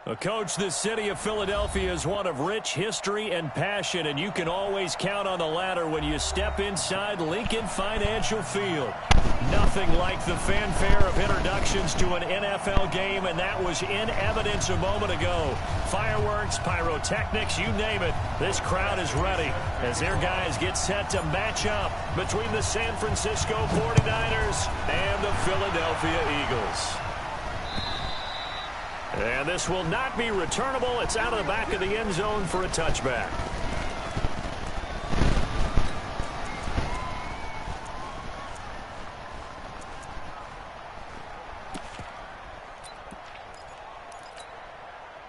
Well, Coach, the city of Philadelphia is one of rich history and passion, and you can always count on the ladder when you step inside Lincoln Financial Field. Nothing like the fanfare of introductions to an NFL game, and that was in evidence a moment ago. Fireworks, pyrotechnics, you name it. This crowd is ready as their guys get set to match up between the San Francisco 49ers and the Philadelphia Eagles. And this will not be returnable. It's out of the back of the end zone for a touchback.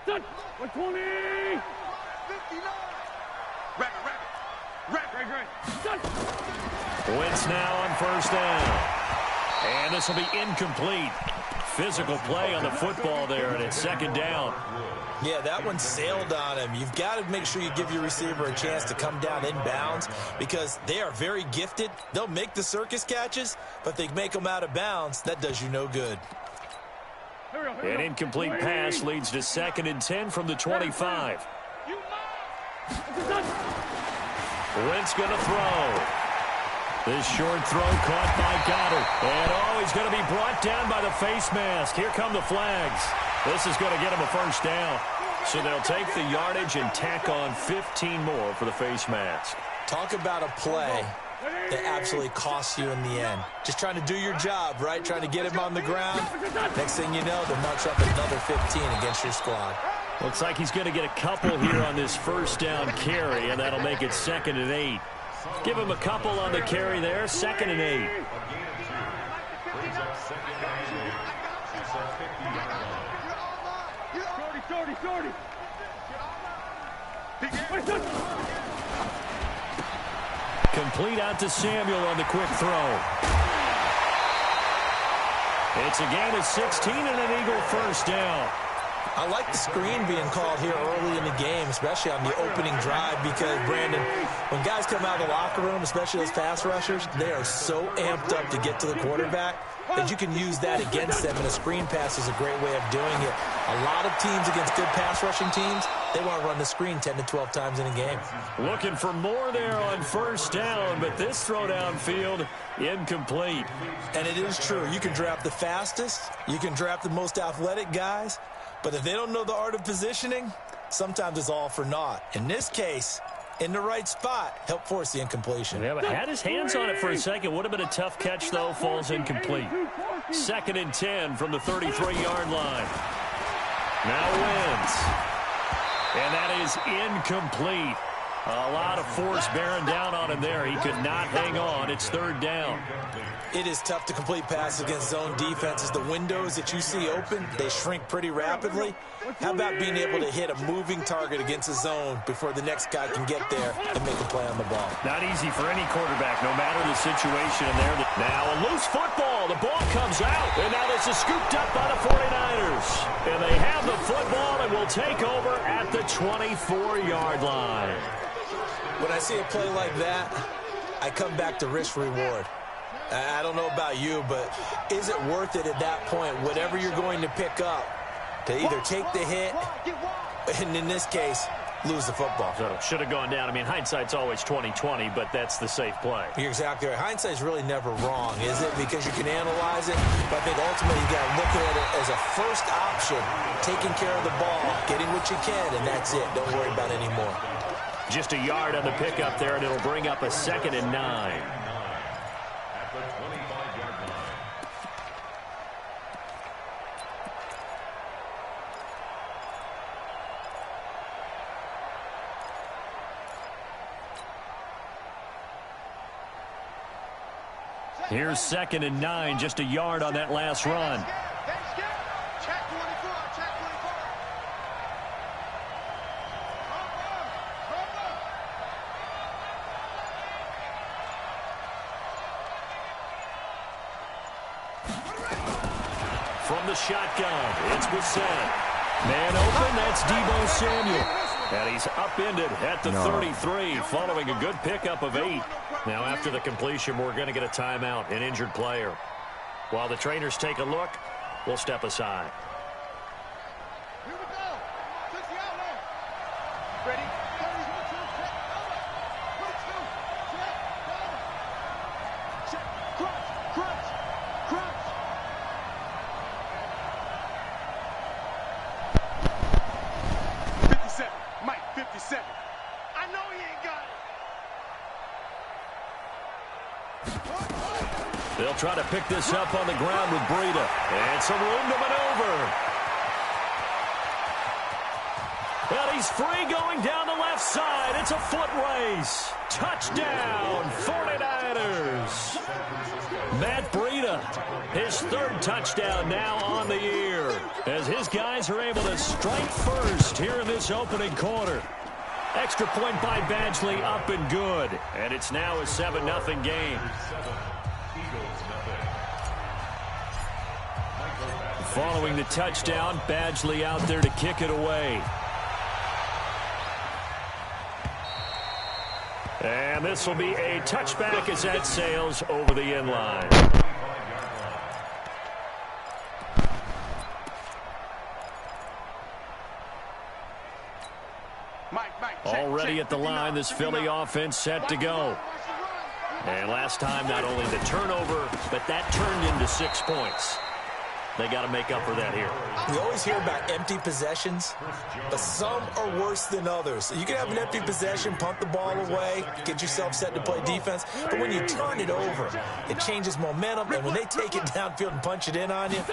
Done. 120. 59. Right. Done. Wentz now on first down. And this will be incomplete. Physical play on the football there, and it's second down. Yeah, that one sailed on him. You've got to make sure you give your receiver a chance to come down inbounds because they are very gifted. They'll make the circus catches, but they make them out of bounds. That does you no good. An incomplete pass leads to 2nd and 10 from the 25. Wentz going to throw. This short throw caught by Goddard. And he's going to be brought down by the face mask. Here come the flags. This is going to get him a first down. So they'll take the yardage and tack on 15 more for the face mask. Talk about a play that absolutely costs you in the end. Just trying to do your job, right? Trying to get him on the ground. Next thing you know, they'll march up another 15 against your squad. Looks like he's going to get a couple here on this first down carry, and that'll make it 2nd and 8. Give him a couple on the carry there, 2nd and 8. Complete out to Samuel on the quick throw. It's a gain of 16 and an Eagle first down. I like the screen being called here early in the game, especially on the opening drive, because, Brandon, when guys come out of the locker room, especially those pass rushers, they are so amped up to get to the quarterback that you can use that against them, and a screen pass is a great way of doing it. A lot of teams against good pass rushing teams, they want to run the screen 10 to 12 times in a game. Looking for more there on first down, but this throw downfield, incomplete. And it is true. You can draft the fastest, you can draft the most athletic guys, but if they don't know the art of positioning, sometimes it's all for naught. In this case, in the right spot, help force the incompletion. Yeah, but had his hands on it for a second. Would have been a tough catch, though. Falls incomplete. 2nd and 10 from the 33-yard line. Now Wentz. And that is incomplete. A lot of force bearing down on him there. He could not hang on. It's 3rd down. It is tough to complete passes against zone defenses. The windows that you see open, they shrink pretty rapidly. How about being able to hit a moving target against a zone before the next guy can get there and make a play on the ball? Not easy for any quarterback, no matter the situation in there. Now a loose football. The ball comes out. And now this is scooped up by the 49ers. And they have the football and will take over at the 24-yard line. When I see a play like that, I come back to risk-reward. I don't know about you, but is it worth it at that point, whatever you're going to pick up, to either take the hit, and in this case, lose the football? So should have gone down. I mean, hindsight's always 20/20, but that's the safe play. You're exactly right. Hindsight's really never wrong, is it? Because you can analyze it, but I think ultimately you got to look at it as a first option, taking care of the ball, getting what you can, and that's it. Don't worry about it anymore. Just a yard on the pickup there, and it'll bring up a 2nd and 9. Here's 2nd and 9, just a yard on that last run. From the shotgun, it's Bissett. Man open, that's Deebo Samuel. And he's upended at the 33, following a good pickup of 8. Now, after the completion, we're going to get a timeout, an injured player. While the trainers take a look, we'll step aside. Here we go. Ready? 57. Mike, 57. I know he ain't got it. They'll try to pick this up on the ground with Breida. And some room to maneuver. And he's free going down the left side. It's a foot race. Touchdown, 49ers. Matt Breida, his third touchdown now on the year, as his guys are able to strike first here in this opening quarter. Extra point by Badgley, up and good. And it's now a 7-0 game. Following the touchdown, Badgley out there to kick it away. And this will be a touchback as that sails over the end line. Already at the line, this Philly offense set to go. And last time, not only the turnover, but that turned into 6 points. They got to make up for that here. We always hear about empty possessions, but some are worse than others. You can have an empty possession, punt the ball away, get yourself set to play defense, but when you turn it over, it changes momentum, and when they take it downfield and punch it in on you,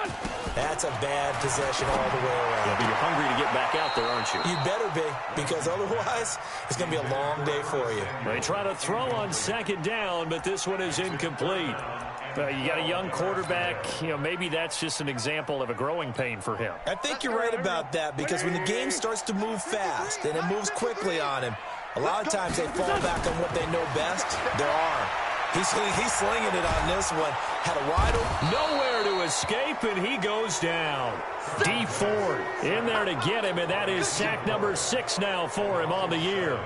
that's a bad possession all the way around. Yeah, but you're hungry to get back out there, aren't you? You better be, because otherwise, it's going to be a long day for you. They try to throw on second down, but this one is incomplete. You got a young quarterback, maybe that's just an example of a growing pain for him. I think you're right about that, because when the game starts to move fast and it moves quickly on him, a lot of times they fall back on what they know best, their arm. He's slinging it on this one. Had a wide open. Nowhere to escape, and he goes down. D Ford in there to get him, and that is sack number 6 now for him on the year.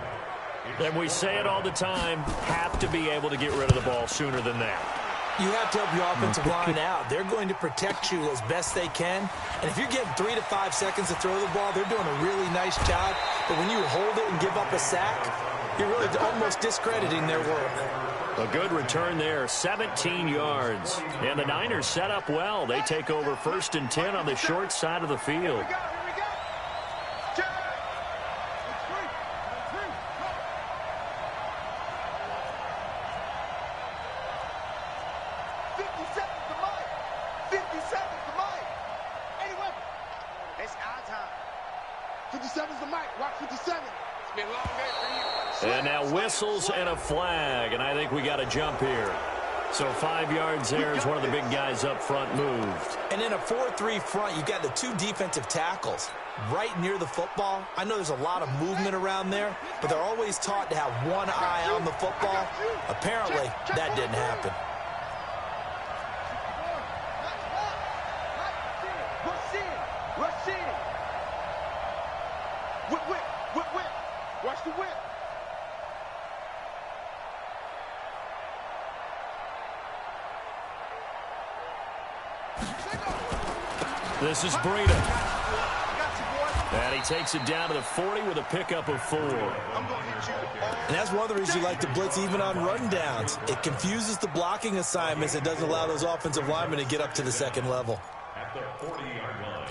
And we say it all the time, have to be able to get rid of the ball sooner than that. You have to help your offensive line out. They're going to protect you as best they can. And if you're getting 3 to 5 seconds to throw the ball, they're doing a really nice job. But when you hold it and give up a sack, you're really almost discrediting their work. A good return there, 17 yards. And the Niners set up well. They take over 1st and 10 on the short side of the field. And now whistles and a flag, and I think we got to jump here. So 5 yards there as one of the big guys up front moved. And in a 4-3 front, you got the 2 defensive tackles right near the football. I know there's a lot of movement around there, but they're always taught to have one eye on the football. Apparently, that didn't happen. Watch the whip. This is Breida. And he takes it down to the 40 with a pickup of 4. And that's one of the reasons you like to blitz even on run downs. It confuses the blocking assignments. It doesn't allow those offensive linemen to get up to the second level. At the 40-yard line.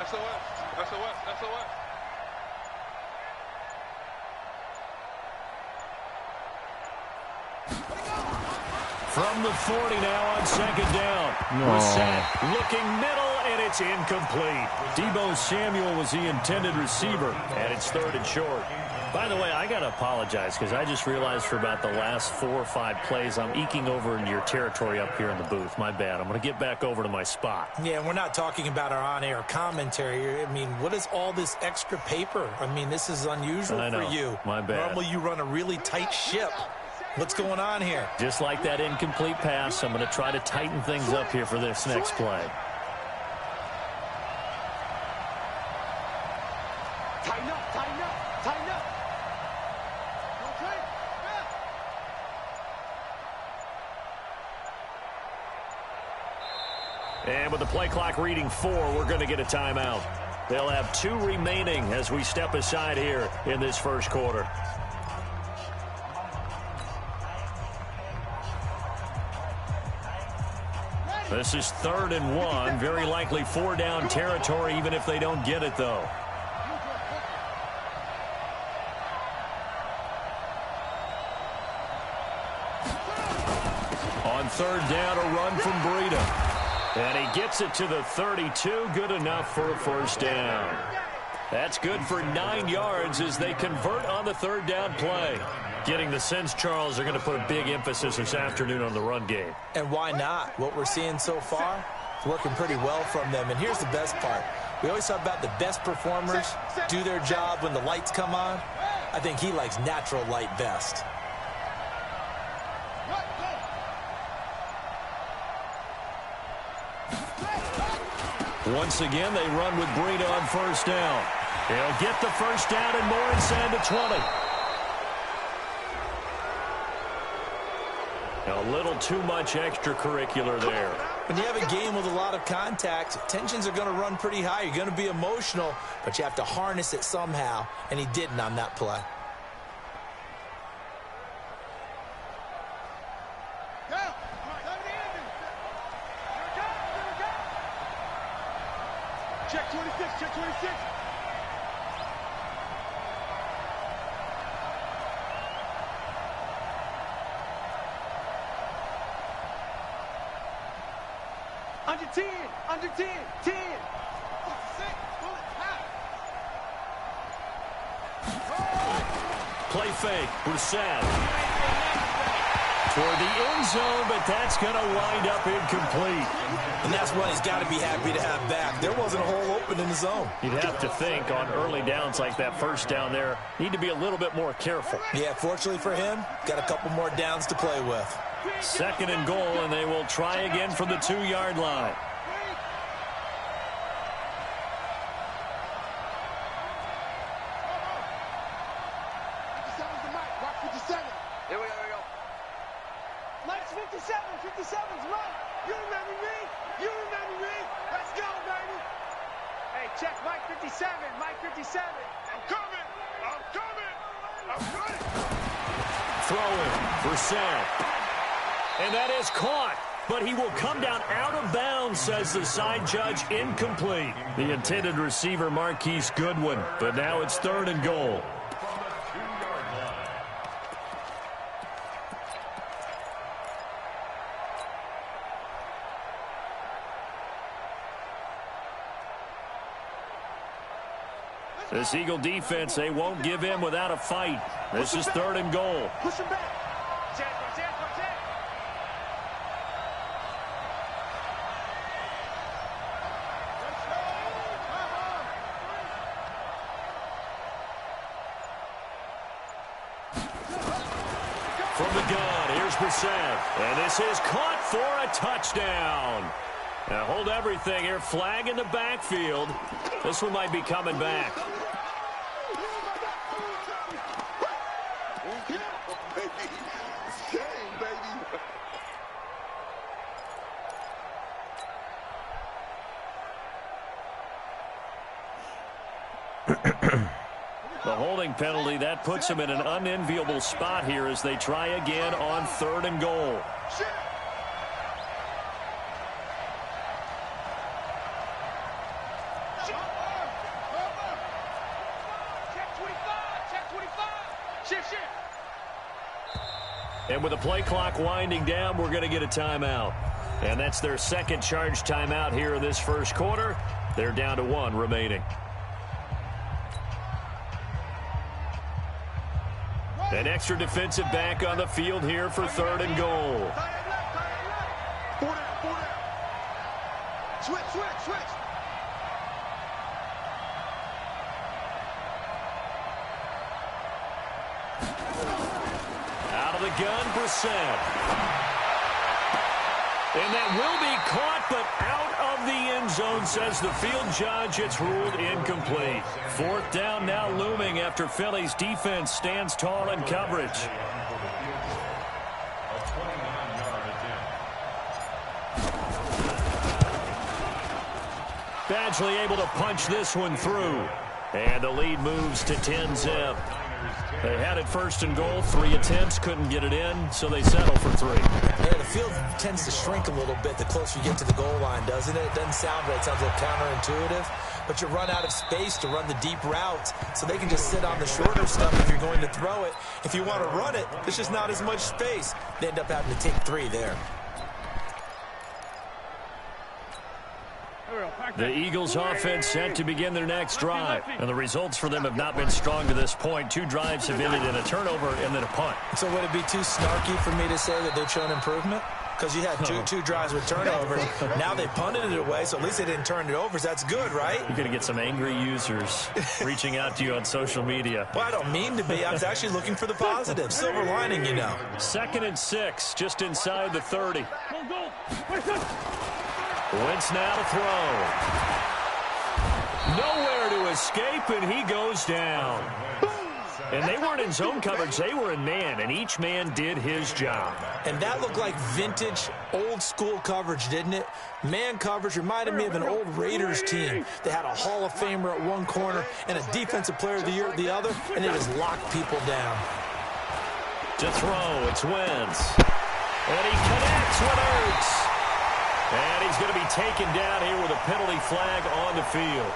SOS. From the 40 now on second down. Reset, looking middle, and it's incomplete. Deebo Samuel was the intended receiver, and it's 3rd and short. By the way, I got to apologize because I just realized for about the last 4 or 5 plays, I'm eking over into your territory up here in the booth. My bad. I'm going to get back over to my spot. Yeah, we're not talking about our on-air commentary. I mean, what is all this extra paper? I mean, this is unusual for you. My bad. Normally you run a really tight ship. What's going on here? Just like that incomplete pass, I'm going to try to tighten things up here for this next play. Tighten up, tighten up, tighten up. Okay? Yeah. And with the play clock reading 4, we're going to get a timeout. They'll have 2 remaining as we step aside here in this first quarter. This is 3rd and 1. Very likely 4-down territory, even if they don't get it, though. On 3rd down, a run from Breida. And he gets it to the 32. Good enough for a first down. That's good for 9 yards as they convert on the 3rd down play. Getting the sense, Charles, they're going to put a big emphasis this afternoon on the run game. And why not? What we're seeing so far is working pretty well from them. And here's the best part. We always talk about the best performers do their job when the lights come on. I think he likes natural light best. Once again, they run with Breida on 1st down. He'll get the first down and more inside the 20. A little too much extracurricular there. When you have a game with a lot of contact, tensions are going to run pretty high. You're going to be emotional, but you have to harness it somehow, and he didn't on that play. Check 26, check 26. Under 10, under 10, 10. Play fake, Brissett. Toward the end zone, but that's going to wind up incomplete. And that's one he's got to be happy to have back. There wasn't a hole open in the zone. You'd have to think on early downs like that first down there, need to be a little bit more careful. Yeah, fortunately for him, got a couple more downs to play with. 2nd and goal, and they will try again from the 2-yard line. Here we go. Mike's 57, 57's Mike. You remember me? You remember me? Let's go, baby. Hey, check Mike 57, Mike 57. I'm coming. Throw it, Brissett. And that is caught, but he will come down out of bounds, says the side judge, incomplete. The intended receiver, Marquise Goodwin, but now it's 3rd and goal. This Eagle defense, they won't give in without a fight. This is 3rd and goal. Push him back. From the gun, here's Brissett. And this is caught for a touchdown. Now hold everything here. Flag in the backfield. This one might be coming back. The holding penalty, that puts him in an unenviable spot here as they try again on 3rd and goal. And with the play clock winding down, we're going to get a timeout. And that's their 2nd charge timeout here in this first quarter. They're down to 1 remaining. An extra defensive back on the field here for 3rd and goal. Switch. Out of the gun, Brissett. And that will be caught, but out of the end zone, says the field judge. It's ruled incomplete. Fourth down now looming after Philly's defense stands tall in coverage. Badgley able to punch this one through. And the lead moves to 10-zip. They had it 1st and goal. 3 attempts, couldn't get it in, so they settle for 3. Yeah, the field tends to shrink a little bit the closer you get to the goal line, doesn't it? It doesn't sound right. It sounds a little counterintuitive. But you run out of space to run the deep routes, so they can just sit on the shorter stuff if you're going to throw it. If you want to run it, there's just not as much space. They end up having to take 3 there. The Eagles offense set to begin their next drive. And the results for them have not been strong to this point. 2 drives have ended in a turnover and then a punt. So would it be too snarky for me to say that they've shown improvement? Because you had two drives with turnovers. Now they punted it away, so at least they didn't turn it over. So that's good, right? You're going to get some angry users reaching out to you on social media. Well, I don't mean to be. I was actually looking for the positive. Silver lining, you know. 2nd and 6, just inside the 30. Wentz now to throw. Nowhere to escape, and he goes down. And they weren't in zone coverage. They were in man, and each man did his job. And that looked like vintage, old-school coverage, didn't it? Man coverage reminded me of an old Raiders team. They had a Hall of Famer at one corner and a Defensive Player of the Year at the other, and they just locked people down. To throw, it's Wentz. And he connects with Ertz. And he's going to be taken down here with a penalty flag on the field.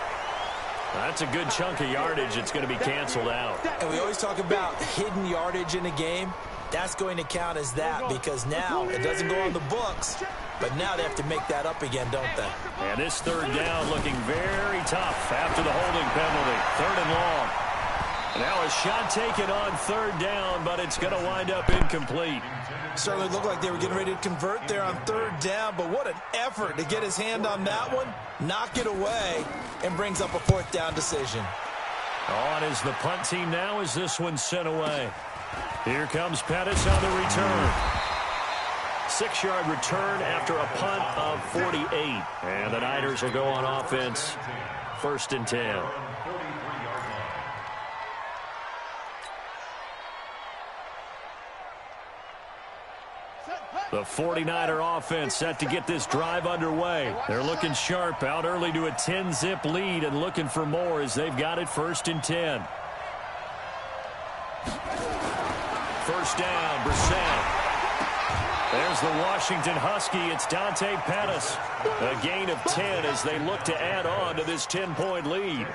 That's a good chunk of yardage. It's going to be canceled out. And we always talk about hidden yardage in a game. That's going to count as that because now it doesn't go on the books, but now they have to make that up again, don't they? And this 3rd down looking very tough after the holding penalty. 3rd and long. Now a shot taken on 3rd down, but it's going to wind up incomplete. Certainly looked like they were getting ready to convert there on 3rd down, but what an effort to get his hand on that one, knock it away, and brings up a 4th down decision. On is the punt team now as this one's sent away. Here comes Pettis on the return. 6-yard return after a punt of 48. And the Niners will go on offense. 1st and 10. The 49er offense set to get this drive underway. They're looking sharp, out early to a 10-zip lead and looking for more as they've got it 1st and 10. 1st down, Brissett. There's the Washington Husky. It's Dante Pettis. A gain of 10 as they look to add on to this 10-point lead.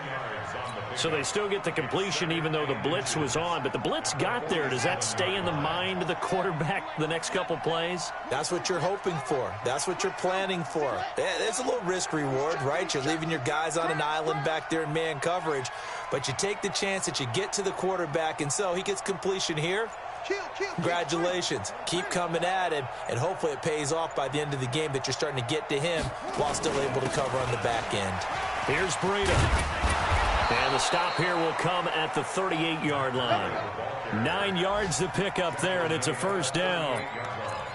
So they still get the completion even though the blitz was on. But the blitz got there. Does that stay in the mind of the quarterback the next couple plays? That's what you're hoping for. That's what you're planning for. Yeah, it's a little risk reward, right? You're leaving your guys on an island back there in man coverage. But you take the chance that you get to the quarterback. And so he gets completion here. Congratulations. Keep coming at him, and hopefully it pays off by the end of the game that you're starting to get to him while still able to cover on the back end. Here's Breida. And the stop here will come at the 38-yard line. 9 yards to pick up there, and it's a 1st down.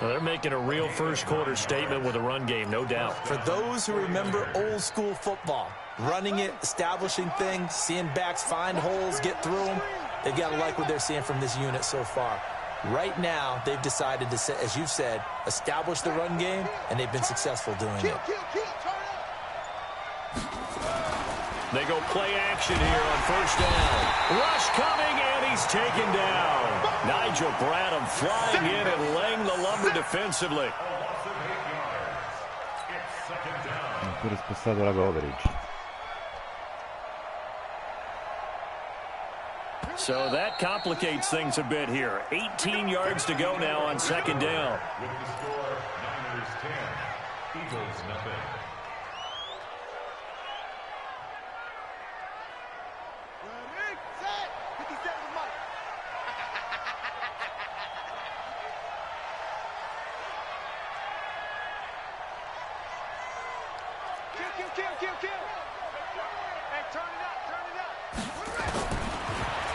Well, they're making a real first-quarter statement with a run game, no doubt. For those who remember old-school football, running it, establishing things, seeing backs find holes, get through them, they've got to like what they're seeing from this unit so far. Right now, they've decided to, as you've said, establish the run game, and they've been successful doing it. They go play action here on 1st down. Rush coming, and he's taken down. Nigel Bradham flying in and laying the lumber defensively. Pure spostato la coverage. So that complicates things a bit here. 18 yards to go now on 2nd down. With the score, Niners 10, Eagles nothing.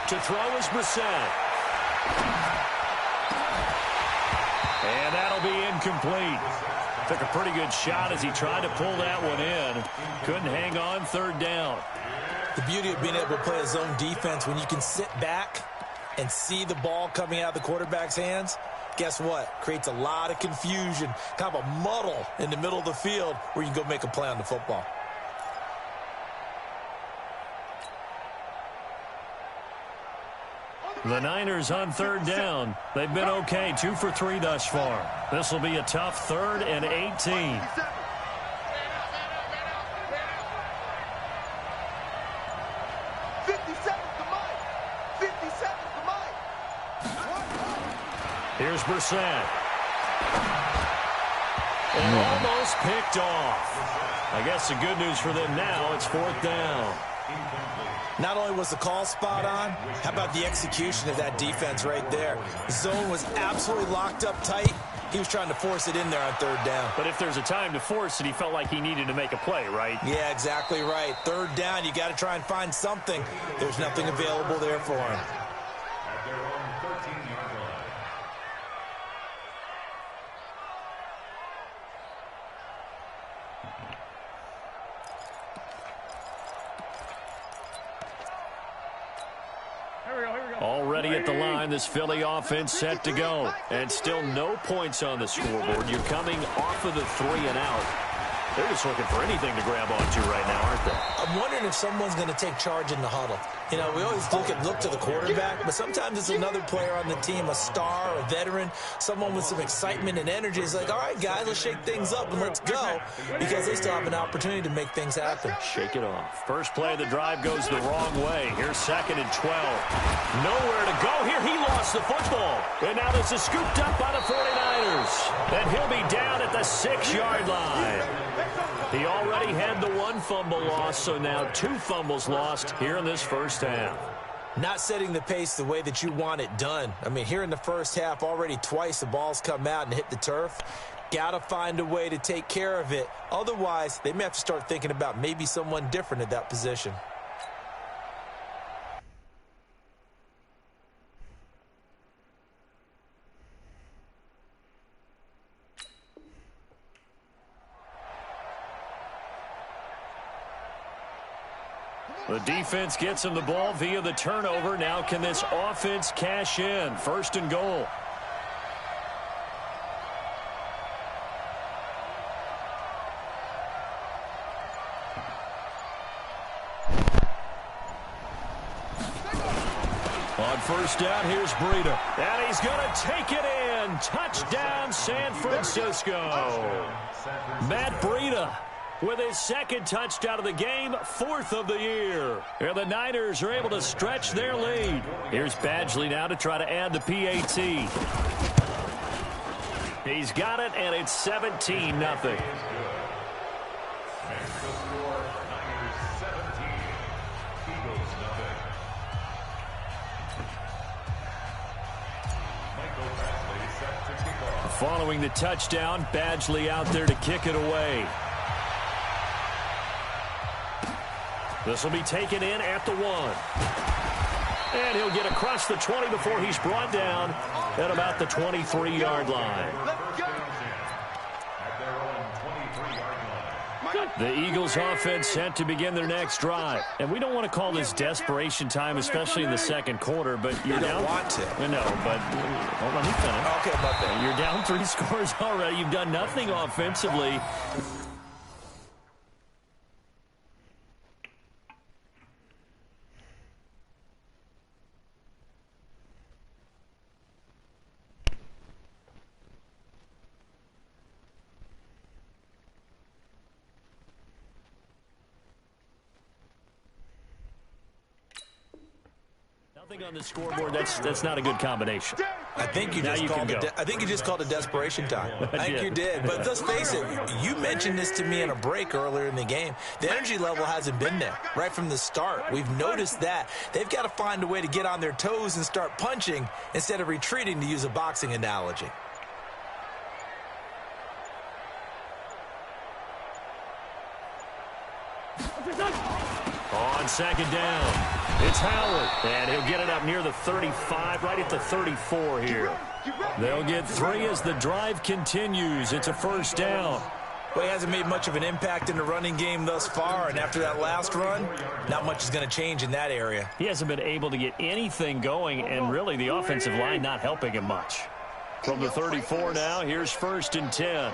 To throw is Brissett. And that'll be incomplete. Took a pretty good shot as he tried to pull that one in. Couldn't hang on, third down. The beauty of being able to play a zone defense when you can sit back and see the ball coming out of the quarterback's hands, guess what? Creates a lot of confusion, kind of a muddle in the middle of the field where you can go make a play on the football. The Niners on third down. They've been okay, 2 for 3 thus far. This will be a tough 3rd and 18. 50 seconds to Mike. 50 seconds to Mike. Here's Brissett. And almost picked off. I guess the good news for them now, it's 4th down. Not only was the call spot on, how about the execution of that defense right there? The zone was absolutely locked up tight. He was trying to force it in there on 3rd down. But if there's a time to force it, he felt like he needed to make a play, right? Yeah, exactly right. 3rd down, you got to try and find something. There's nothing available there for him. At their own 13-yard line. Already at the line, this Philly offense set to go. And still no points on the scoreboard. You're coming off of the 3 and out. They're just looking for anything to grab onto right now, aren't they? I'm wondering if someone's going to take charge in the huddle. You know, we always look to the quarterback, but sometimes it's another player on the team, a star, a veteran, someone with some excitement and energy. It's like, all right, guys, let's shake things up and let's go, because they still have an opportunity to make things happen. Shake it off. First play of the drive goes the wrong way. Here's 2nd and 12. Nowhere to go here. He lost the football. And now this is scooped up by the 49ers. And he'll be down at the 6-yard line. He already had the 1 fumble loss, so now 2 fumbles lost here in this first half. Not setting the pace the way that you want it done. I mean, here in the first half, already twice the ball's come out and hit the turf. Got to find a way to take care of it. Otherwise, they may have to start thinking about maybe someone different at that position. The defense gets him the ball via the turnover. Now can this offense cash in? 1st and goal. On 1st down, here's Breida. And he's going to take it in. Touchdown, San Francisco. Matt Breida with his 2nd touchdown of the game, 4th of the year. And the Niners are able to stretch their lead. Here's Badgley now to try to add the PAT. He's got it, and it's 17-0. Following the touchdown, Badgley out there to kick it away. This will be taken in at the 1. And he'll get across the 20 before he's brought down at about the 23-yard line. The Eagles offense set to begin their next drive. And we don't want to call this desperation time, especially in the 2nd quarter, but you're down. You don't want to. No, but hold on, let me finish. Okay, about that. You're down 3 scores already. You've done nothing offensively. Nothing on the scoreboard. That's not a good combination. I think you just called it desperation time. I think you did. But let's face it, you mentioned this to me in a break earlier in the game. The energy level hasn't been there right from the start. We've noticed that. They've got to find a way to get on their toes and start punching instead of retreating, to use a boxing analogy. On 2nd down. It's Howard, and he'll get it up near the 35, right at the 34 here. They'll get 3 as the drive continues. It's a first down. Well, he hasn't made much of an impact in the running game thus far, and after that last run, not much is going to change in that area. He hasn't been able to get anything going, and really the offensive line not helping him much. From the 34 now, here's 1st and 10.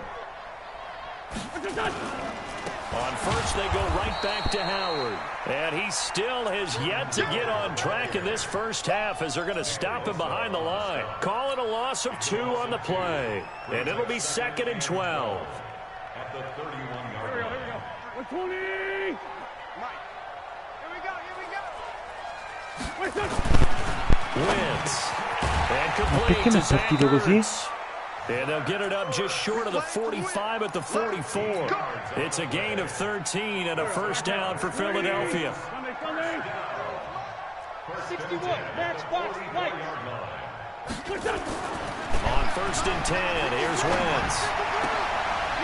On first, they go right back to Howard. And he still has yet to get on track in this first half as they're going to stop him behind the line. Call it a loss of 2 on the play. And it'll be 2nd and 12. At the 31-yard line. Here we go. 120. Mike. Here we go. Wins. And complete Perché mi to è partito così? Zach. And they'll get it up just short of the 45 at the 44. It's a gain of 13 and a first down for Philadelphia. 61. Match box. Mike. On 1st and 10, here's Wentz.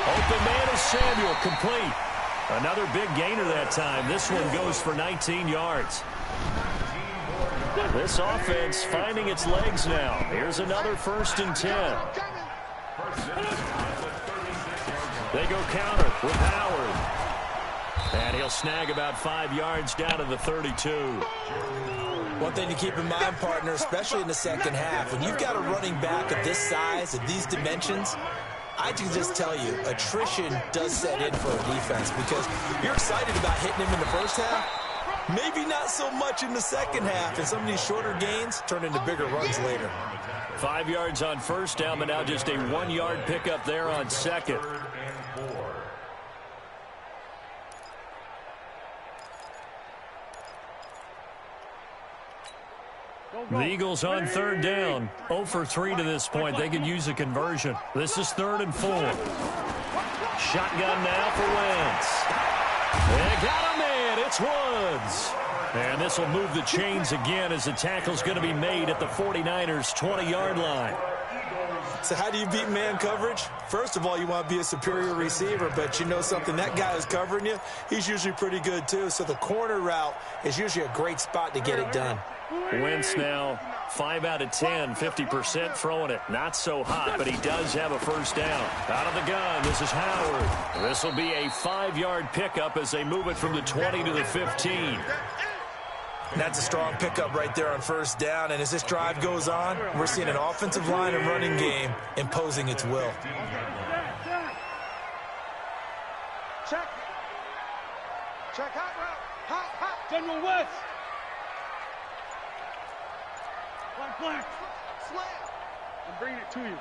Open man is Samuel, complete. Another big gainer that time. This one goes for 19 yards. This offense finding its legs now. Here's another 1st and 10. They go counter with Howard. And he'll snag about 5 yards down to the 32. One thing to keep in mind, partner, especially in the second half, when you've got a running back of this size, of these dimensions, I can just tell you, attrition does set in for a defense because you're excited about hitting him in the first half. Maybe not so much in the second half, and some of these shorter gains turn into bigger runs later. 5 yards on first down, but now just a 1-yard pickup there on second. The Eagles on 3rd down. 0 for 3 to this point. They could use a conversion. This is 3rd and 4. Shotgun now for Wentz. They got him in. It's Woods. And this will move the chains again as the tackle's going to be made at the 49ers' 20-yard line. So how do you beat man coverage? First of all, you want to be a superior receiver, but you know something, that guy is covering you. He's usually pretty good too. So the corner route is usually a great spot to get it done. Wentz now 5 out of 10, 50% throwing it. Not so hot, but he does have a first down. Out of the gun, this is Howard. This will be a 5-yard pickup as they move it from the 20 to the 15. That's a strong pickup right there on first down. And as this drive goes on, we're seeing an offensive line and running game imposing its will. Check. Check hot route. Hot. General West. Black. Slam. I'm bringing it to you.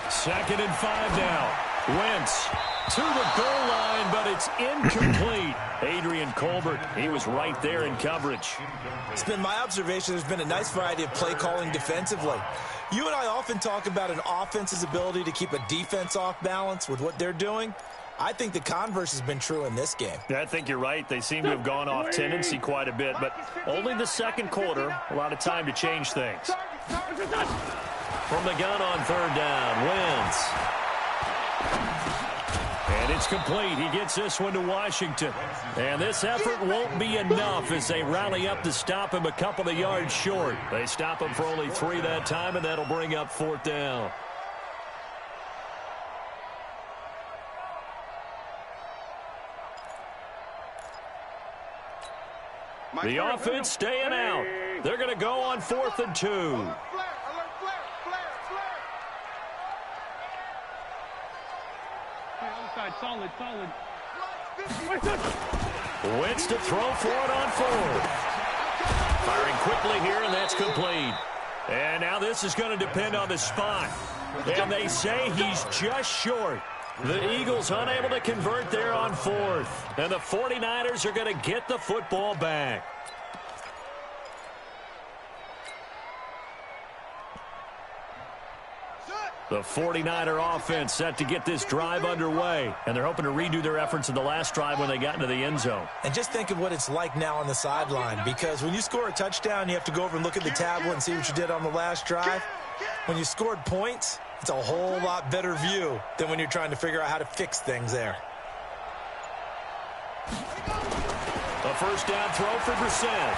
2nd and 5 now. Wentz to the goal line, but it's incomplete. Adrian Colbert, he was right there in coverage. It's been my observation there's been a nice variety of play calling defensively. You and I often talk about an offense's ability to keep a defense off balance with what they're doing. I think the converse has been true in this game. I think you're right. They seem to have gone off tendency quite a bit, but only the second quarter, a lot of time to change things. From the gun on 3rd down, Wentz. And it's complete. He gets this one to Washington. And this effort won't be enough as they rally up to stop him a couple of yards short. They stop him for only 3 that time, and that'll bring up 4th down. The offense staying out. They're going to go on 4th and 2. Solid. Wentz to throw for it on 4th. Firing quickly here, and that's complete. And now this is going to depend on the spot. And they say he's just short. The Eagles unable to convert there on 4th. And the 49ers are going to get the football back. The 49er offense set to get this drive underway. And they're hoping to redo their efforts in the last drive when they got into the end zone. And just think of what it's like now on the sideline. Because when you score a touchdown, you have to go over and look at the tablet and see what you did on the last drive. When you scored points, it's a whole lot better view than when you're trying to figure out how to fix things there. A first down throw for Brissett.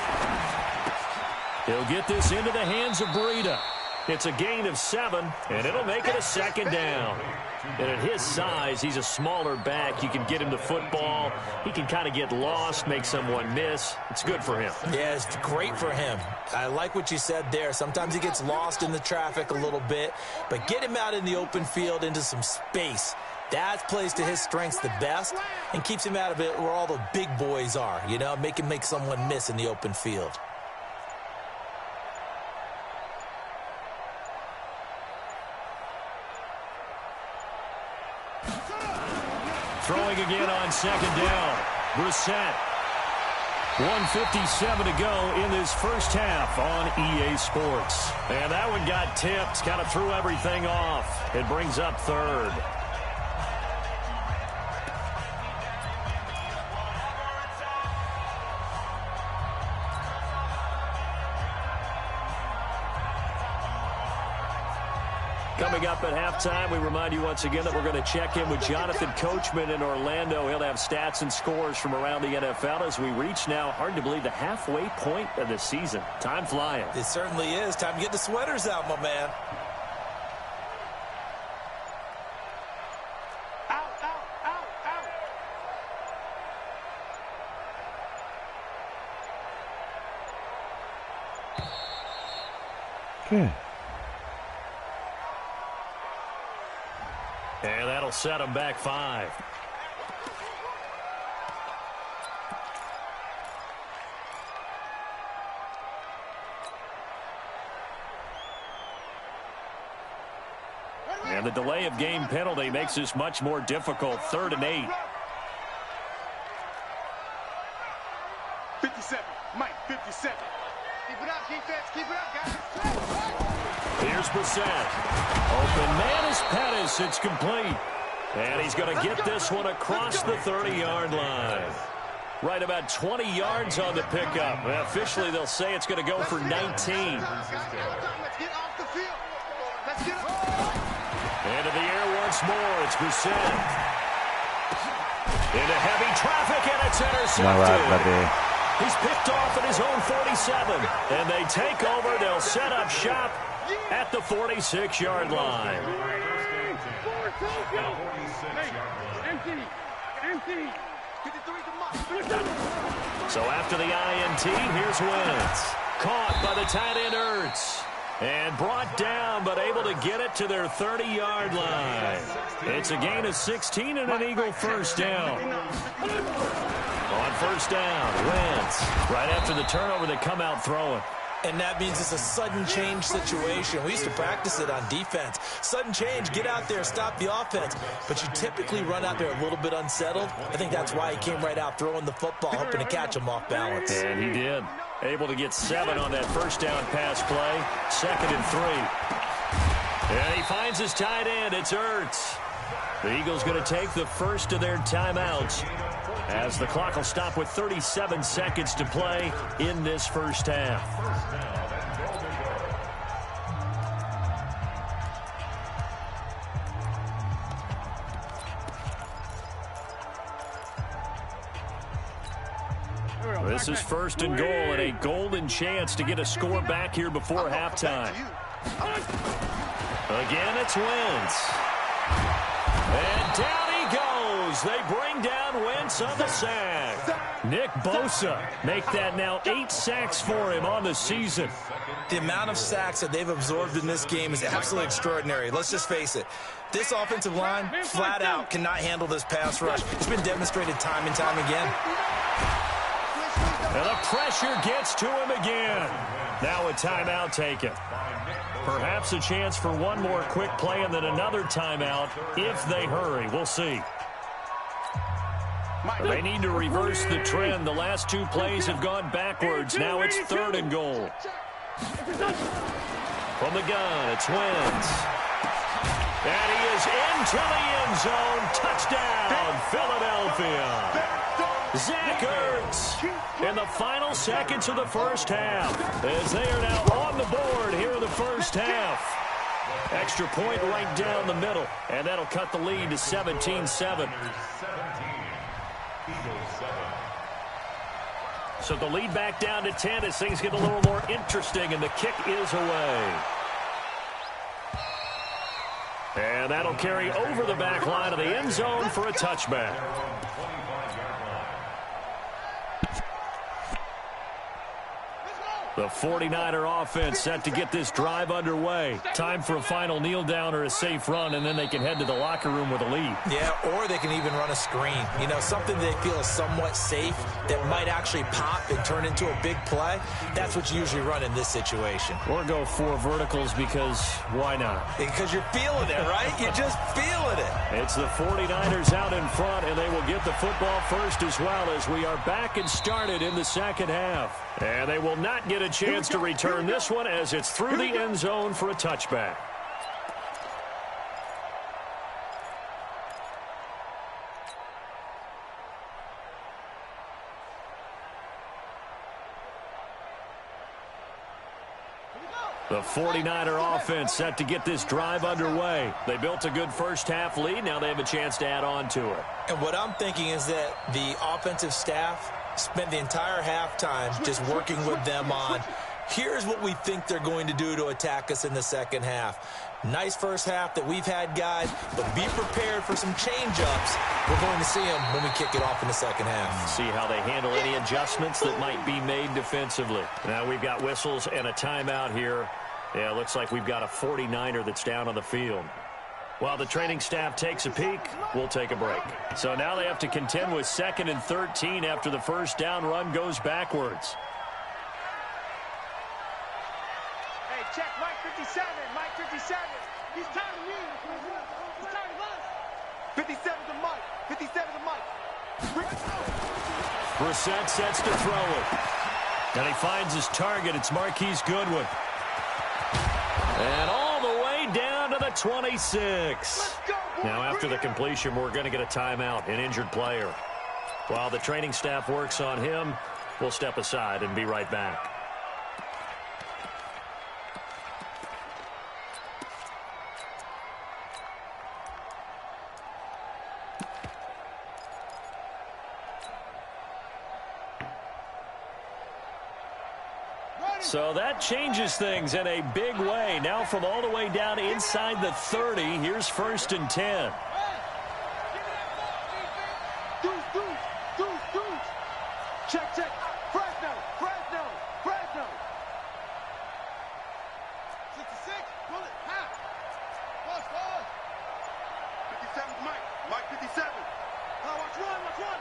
He'll get this into the hands of Breida. It's a gain of 7, and it'll make it a second down. And at his size, he's a smaller back. You can get him the football. He can kind of get lost, make someone miss. It's good for him. Yeah, it's great for him. I like what you said there. Sometimes he gets lost in the traffic a little bit, but get him out in the open field into some space. That plays to his strengths the best and keeps him out of it where all the big boys are, you know, make someone miss in the open field. Throwing again on second down. Brissett. 1:57 to go in this first half on EA Sports. And that one got tipped, kind of threw everything off. It brings up third. Coming up at halftime, we remind you once again that we're going to check in with Jonathan Coachman in Orlando. He'll have stats and scores from around the NFL as we reach now, hard to believe, the halfway point of the season. Time flying. It certainly is. Time to get the sweaters out, my man. Out, out, out, out. Okay. And that'll set him back 5. And the delay of game penalty makes this much more difficult. 3rd and 8. 57. Mike, 57. Keep it up, defense. Keep it up, guys. Here's Brissett. Open man is Pettis. It's complete. And he's going to get this one across the 30-yard line. Right about 20 yards on the pickup. Officially, they'll say it's going to go for 19. Let's get off the field. Let's get off. Into the air once more. It's Brissett. Into heavy traffic, and it's intercepted. He's picked off at his own 47. And they take over. They'll set up shop at the 46-yard line. So after the INT, here's Wentz. Caught by the tight end Ertz. And brought down, but able to get it to their 30-yard line. It's a gain of 16 and an Eagle first down. On first down, Wentz. Right after the turnover, they come out throwing. And that means it's a sudden change situation. We used to practice it on defense. Sudden change, get out there, stop the offense. But you typically run out there a little bit unsettled. I think that's why he came right out throwing the football, hoping to catch him off balance. And he did. Able to get 7 on that first down pass play. 2nd and 3. And he finds his tight end. It's Ertz. The Eagles going to take the first of their timeouts as the clock will stop with 37 seconds to play in this first half. This is 1st and goal and a golden chance to get a score back here before halftime. Again, it's Wentz. And down he goes. They bring down Wentz on the sack. Nick Bosa make that now 8 sacks for him on the season. The amount of sacks that they've absorbed in this game is absolutely extraordinary. Let's just face it. This offensive line, flat out, cannot handle this pass rush. It's been demonstrated time and time again. And the pressure gets to him again. Now a timeout taken. Perhaps a chance for one more quick play and then another timeout if they hurry. We'll see. They need to reverse the trend. The last 2 plays have gone backwards. Now it's 3rd and goal. From the gun, it's Wentz. And he is into the end zone. Touchdown, Philadelphia. Zach Ertz in the final seconds of the first half as they are now on the board here in the first half. Extra point right down the middle, and that'll cut the lead to 17-7. So the lead back down to 10 as things get a little more interesting, and the kick is away. And that'll carry over the back line of the end zone for a touchback. The 49er offense set to get this drive underway. Time for a final kneel down or a safe run, and then they can head to the locker room with a lead. Yeah, or they can even run a screen. You know, something they feel is somewhat safe that might actually pop and turn into a big play. That's what you usually run in this situation. Or go 4 verticals because why not? Because you're feeling it, right? You're just feeling it. It's the 49ers out in front, and they will get the football first as well as we are back and started in the second half. And they will not get a chance to return this one as it's through the end zone for a touchback. The 49er offense set to get this drive underway. They built a good first half lead. Now they have a chance to add on to it. And what I'm thinking is that the offensive staff spent the entire halftime just working with them on, here's what we think they're going to do to attack us in the second half. Nice first half that we've had, guys, but be prepared for some change-ups. We're going to see them when we kick it off in the second half. See how they handle any adjustments that might be made defensively. Now we've got whistles and a timeout here. Yeah, it looks like we've got a 49er that's down on the field. While the training staff takes a peek, we'll take a break. So now they have to contend with 2nd and 13 after the first down run goes backwards. Hey, check Mike 57. Mike 57. He's tired of me. He's tired of us. 57 to Mike. 57 to Mike. Brissett sets to throw it. And he finds his target. It's Marquise Goodwin. And all the way down to the 26. Now, after the completion, we're going to get a timeout, an injured player. While the training staff works on him, we'll step aside and be right back. So that changes things in a big way. Now from all the way down inside the 30, here's 1st and 10. Check, check. Fresno, Fresno, Fresno. 66, pull it, half. Plus, plus. 57, Mike. Mike 57. Now watch run, watch run.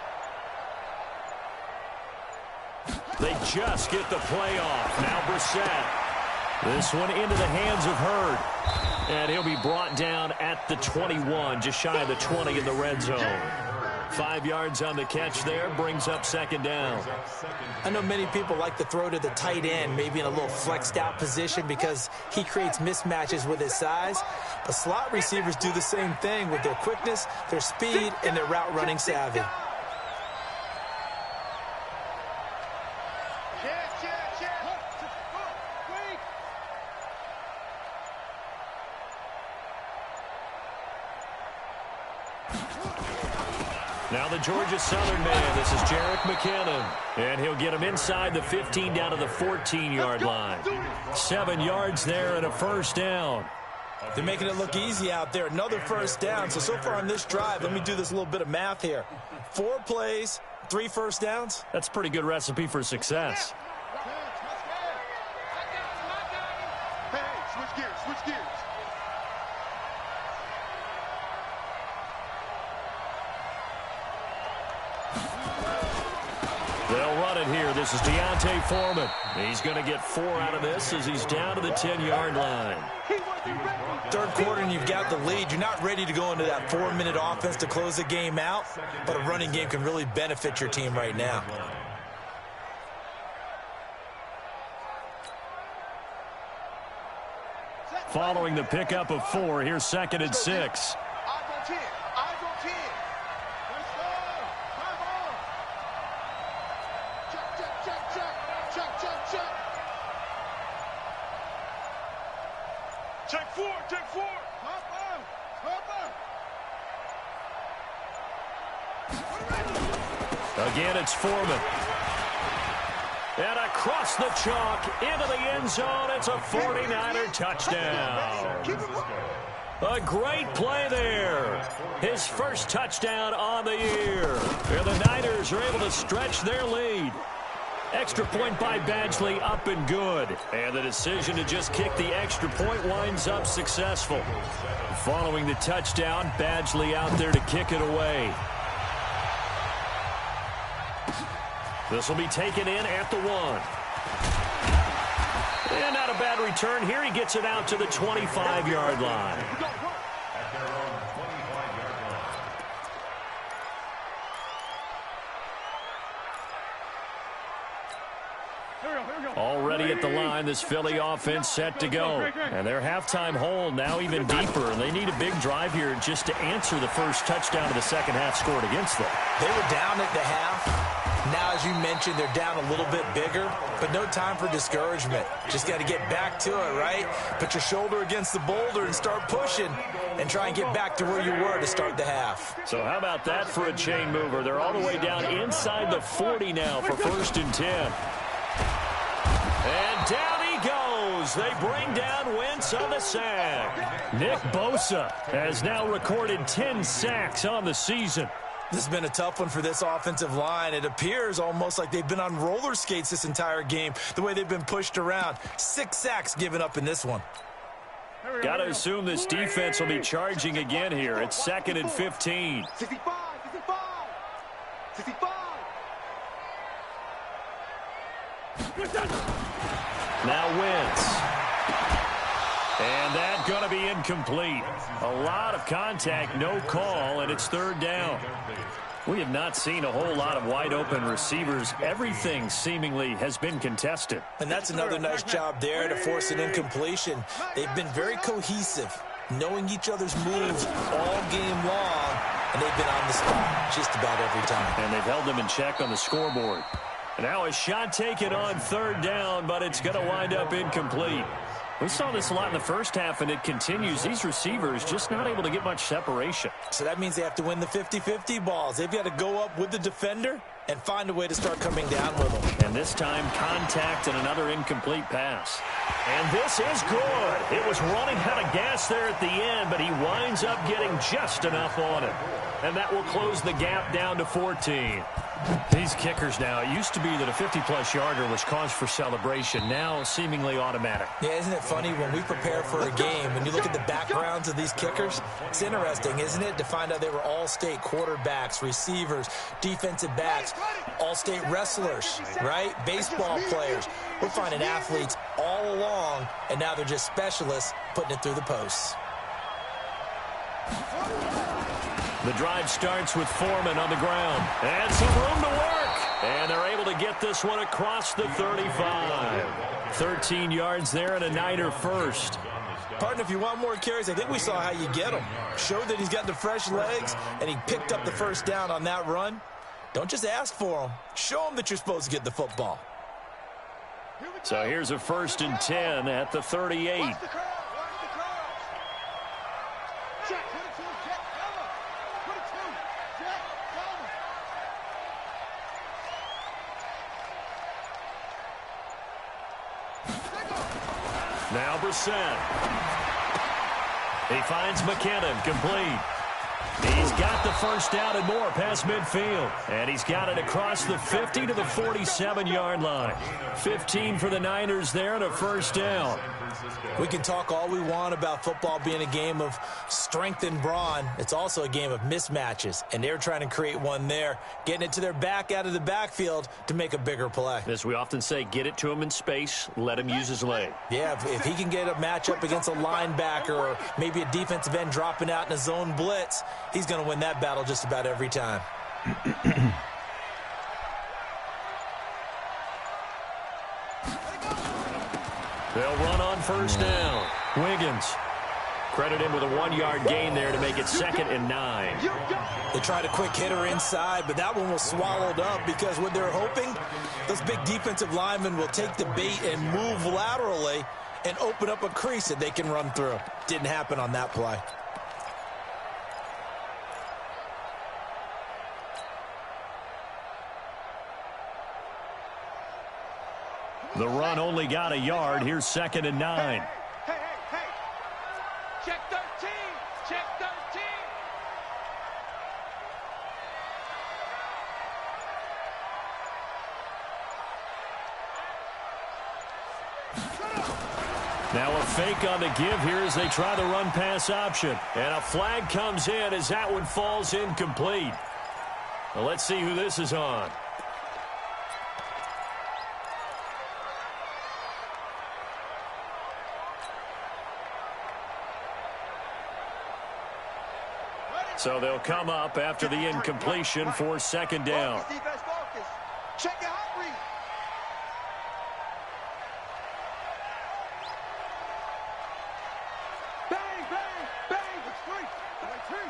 They just get the play off. Now Brissett. This one into the hands of Hurd. And he'll be brought down at the 21, just shy of the 20 in the red zone. 5 yards on the catch there, brings up 2nd down. I know many people like to throw to the tight end, maybe in a little flexed out position because he creates mismatches with his size. But slot receivers do the same thing with their quickness, their speed, and their route running savvy. Now the Georgia Southern man, this is Jerick McKinnon. And he'll get him inside the 15 down to the 14-yard line. 7 yards there and a first down. They're making it look easy out there. Another first down. So far on this drive, let me do this little bit of math here. 4 plays, 3 first downs. That's a pretty good recipe for success. Hey, switch gears, switch gears. They'll run it here. This is Deontay Foreman. He's going to get 4 out of this as he's down to the 10-yard line. Third quarter and you've got the lead. You're not ready to go into that 4-minute offense to close the game out, but a running game can really benefit your team right now. Following the pickup of 4, here's 2nd and 6. Eyes on 10. Eyes on 10. Let's go. Come on. Check, check, check, check. Check, check, check. Check 4, check 4. Hopper, hopper. Again, it's Foreman. And across the chalk, into the end zone, it's a 49er touchdown. A great play there. His first touchdown on the year. And the Niners are able to stretch their lead. Extra point by Badgley, up and good. And the decision to just kick the extra point winds up successful. Following the touchdown, Badgley out there to kick it away. This will be taken in at the 1. And not a bad return here. He gets it out to the 25-yard line. Already at the line, this Philly offense set to go. And their halftime hold now even deeper. And they need a big drive here just to answer the first touchdown of the second half scored against them. They were down at the half. Now, as you mentioned, they're down a little bit bigger, but no time for discouragement. Just got to get back to it, right? Put your shoulder against the boulder and start pushing and try and get back to where you were to start the half. So how about that for a chain mover? They're all the way down inside the 40 now for 1st and 10. And down he goes. They bring down Wentz on the sack. Nick Bosa has now recorded 10 sacks on the season. This has been a tough one for this offensive line. It appears almost like they've been on roller skates this entire game, the way they've been pushed around. 6 sacks given up in this one. Got to assume this defense will be charging again here. It's 2nd and 15. 65, 65. Now Wentz. And that's going to be incomplete. A lot of contact, no call, and it's 3rd down. We have not seen a whole lot of wide-open receivers. Everything seemingly has been contested. And that's another nice job there to force an incompletion. They've been very cohesive, knowing each other's moves all game long, and they've been on the spot just about every time. And they've held them in check on the scoreboard. And now a shot taken on 3rd down, but it's going to wind up incomplete. We saw this a lot in the first half, and it continues. These receivers just not able to get much separation. So that means they have to win the 50-50 balls. They've got to go up with the defender and find a way to start coming down with them. And this time, contact and another incomplete pass. And this is good. It was running out of gas there at the end, but he winds up getting just enough on it. And that will close the gap down to 14. These kickers now, it used to be that a 50-plus yarder was cause for celebration. Now, seemingly automatic. Yeah, isn't it funny when we prepare for a game, when you look at the backgrounds of these kickers, it's interesting, isn't it, to find out they were all-state quarterbacks, receivers, defensive backs, all-state wrestlers, right? Baseball players. We're finding athletes all along, and now they're just specialists putting it through the posts. The drive starts with Foreman on the ground. And some room to work. And they're able to get this one across the 35. 13 yards there and a Niner first. Partner, if you want more carries, I think we saw how you get them. Showed that he's got the fresh legs, and he picked up the first down on that run. Don't just ask for them. Show them that you're supposed to get the football. So here's a 1st and 10 at the 38. Now Brissett. He finds McKinnon, complete. He's got the first down and more past midfield. And he's got it across the 50 to the 47-yard line. 15 for the Niners there and a first down. We can talk all we want about football being a game of strength and brawn. It's also a game of mismatches, and they're trying to create one there, getting it to their back out of the backfield to make a bigger play. As we often say, get it to him in space, let him use his leg. Yeah, if he can get a matchup against a linebacker or maybe a defensive end dropping out in a zone blitz, he's going to win that battle just about every time. They'll run on first down. Wiggins. Credit him with a 1-yard gain there to make it 2nd and 9. They tried a quick hitter inside, but that one was swallowed up because what they're hoping, those big defensive linemen will take the bait and move laterally and open up a crease that they can run through. Didn't happen on that play. The run only got a yard. Here's 2nd and 9. Hey. Check 13. Check 13. Now a fake on the give here as they try the run-pass option. And a flag comes in as that one falls incomplete. Well, let's see who this is on. So they'll come up after the incompletion for 2nd down. Focus, defense, focus. Check your hot read. Bang. It's free.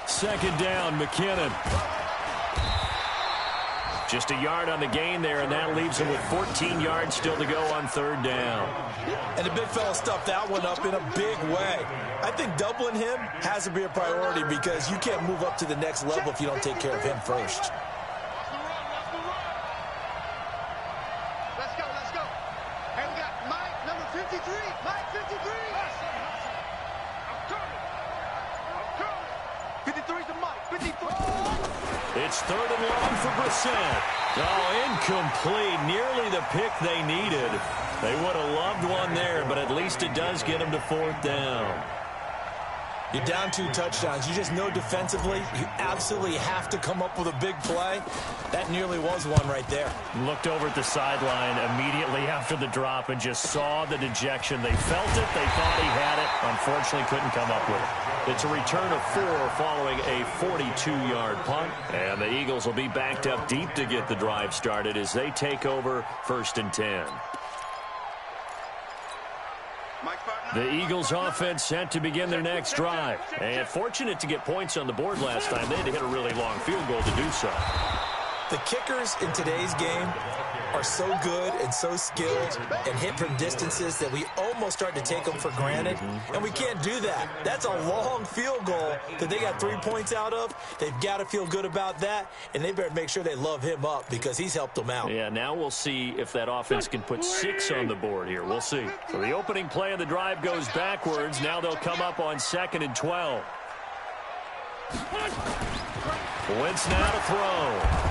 Second down, McKinnon. Just a yard on the gain there, and that leaves him with 14 yards still to go on 3rd down. And the big fella stuffed that one up in a big way. I think doubling him has to be a priority because you can't move up to the next level if you don't take care of him first. Let's go. And we got Mike, number 53. Mike, 53. I'm coming. 53's the Mike. 54. It's 3rd and long for Brissett. Oh, incomplete. Nearly the pick they needed. They would have loved one there, but at least it does get them to 4th down. You're down 2 touchdowns. You just know defensively you absolutely have to come up with a big play. That nearly was one right there. Looked over at the sideline immediately after the drop and just saw the dejection. They felt it. They thought he had it. Unfortunately, couldn't come up with it. It's a return of 4 following a 42-yard punt. And the Eagles will be backed up deep to get the drive started as they take over 1st and 10. The Eagles offense set to begin their next drive. And fortunate to get points on the board last time. They had to hit a really long field goal to do so. The kickers in today's game are so good and so skilled and hit from distances that we almost start to take them for granted. And we can't do that. That's a long field goal that they got 3 points out of. They've got to feel good about that, and they better make sure they love him up because he's helped them out. Yeah, now we'll see if that offense can put 6 on the board here. We'll see. So the opening play of the drive goes backwards. Now they'll come up on 2nd and 12. Wentz now to throw.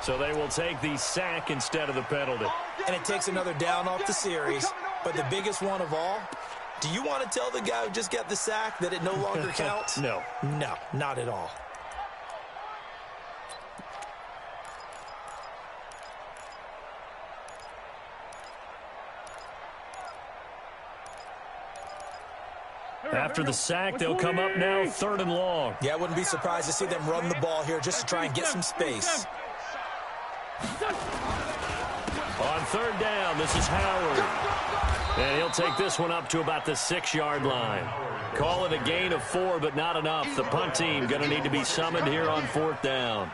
So they will take the sack instead of the penalty. And it takes another down off the series. But the biggest one of all, do you want to tell the guy who just got the sack that it no longer counts? No. No, not at all. After the sack, they'll come up now 3rd and long. Yeah, I wouldn't be surprised to see them run the ball here just to try and get some space. On 3rd down, this is Howard. And he'll take this one up to about the 6-yard line. Call it a gain of 4, but not enough. The punt team going to need to be summoned here on 4th down.